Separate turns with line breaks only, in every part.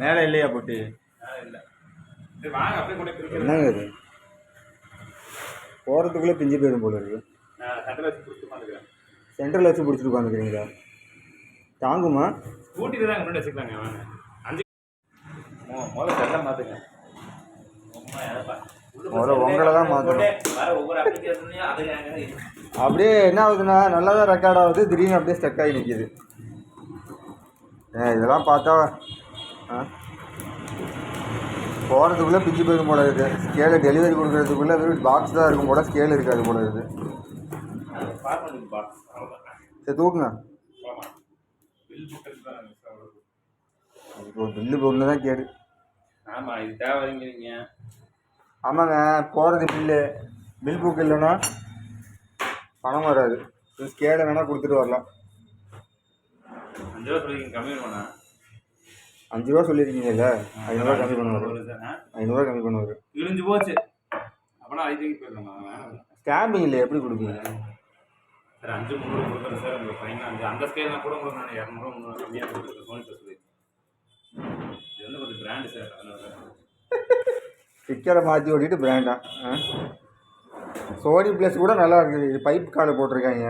மேலே இல்லையா போட்டி? என்னங்க இது போகிறதுக்குள்ளே பிஞ்சு போயிடும் போல இருக்கு. சென்டரில் வச்சு பிடிச்சிட்டு உட்காந்துக்கிறீங்களா? தாங்குமா?
ஸ்கூட்டியில் தான் முன்னாடி வச்சுக்கலாங்க. வாங்க 5 முதல்ல செல்லாம் பார்த்துங்க.
முதல்ல உங்களை தான் மாற்றணும்.
ஒவ்வொரு அப்ளிகேஷன்லையும் அது
அப்படியே என்ன ஆகுதுன்னா நல்லா தான் ரெக்கார்ட் ஆகுது, திடீர்னு அப்படியே ஸ்டக் ஆகி நிற்கிது. இதெல்லாம் பார்த்தா போகிறதுக்குள்ளே பிஞ்சு போயிடும் போல இருக்குது. ஸ்கேலை டெலிவரி கொடுக்குறதுக்குள்ளே வெறும் பாக்ஸ் தான் இருக்கும் போல, ஸ்கேல் இருக்காது போல இருக்குது. சரி தூக்குங்க. இப்போ பில்லு பொண்ணு தான் கேடு.
ஆமாம் இது தேவைங்கிறீங்க.
ஆமாங்க, போகிறது பில் புக் இல்லைன்னா பணம் வராது. ஸ்கேலை வேணால் கொடுத்துட்டு வரலாம்.
5 ரூபா சொல்லிங்க, கம்மி பண்ணா
5 ரூபா சொல்லியிருக்கீங்கல்ல, 500 ரூபா கம்மி பண்ணுவார். 500 ரூபா கம்மி பண்ணுவார்.
இழிஞ்சு போச்சு அப்படின்னா ஐ திங்க் போயிடலாம்.
ஸ்டாம்பிங் இல்லை, எப்படி கொடுப்பீங்க
சார்? 5 300 கொடுக்குறேன் சார். உங்களுக்கு ஃபைனாக அந்த ஸ்கேல்லாம் கூட உங்களுக்கு நான் 200 300 கம்மியாக கொடுத்துருக்கேன். சோனி ப்ளஸ் இது வந்து கொஞ்சம் பிராண்டு சார். அதனால
ஸ்டிக்கரை மாற்றி ஓட்டிட்டு பிராண்டா? சோனி ப்ளஸ் கூட நல்லா இருக்குது. இது பைப் கார்டு போட்டிருக்காங்க.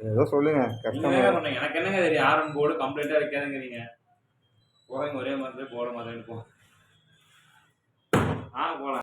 ஏதோ சொல்லுங்க, கஷ்டமாக
சொன்னீங்க. எனக்கு என்னங்க தெரியும், ஆர்என் போர்டு கம்ப்ளைண்ட்டாக வைக்காதுங்கிறீங்க. போகிறவங்க ஒரே மாதிரி போட மாதிரி இருக்கும். போகலாம்.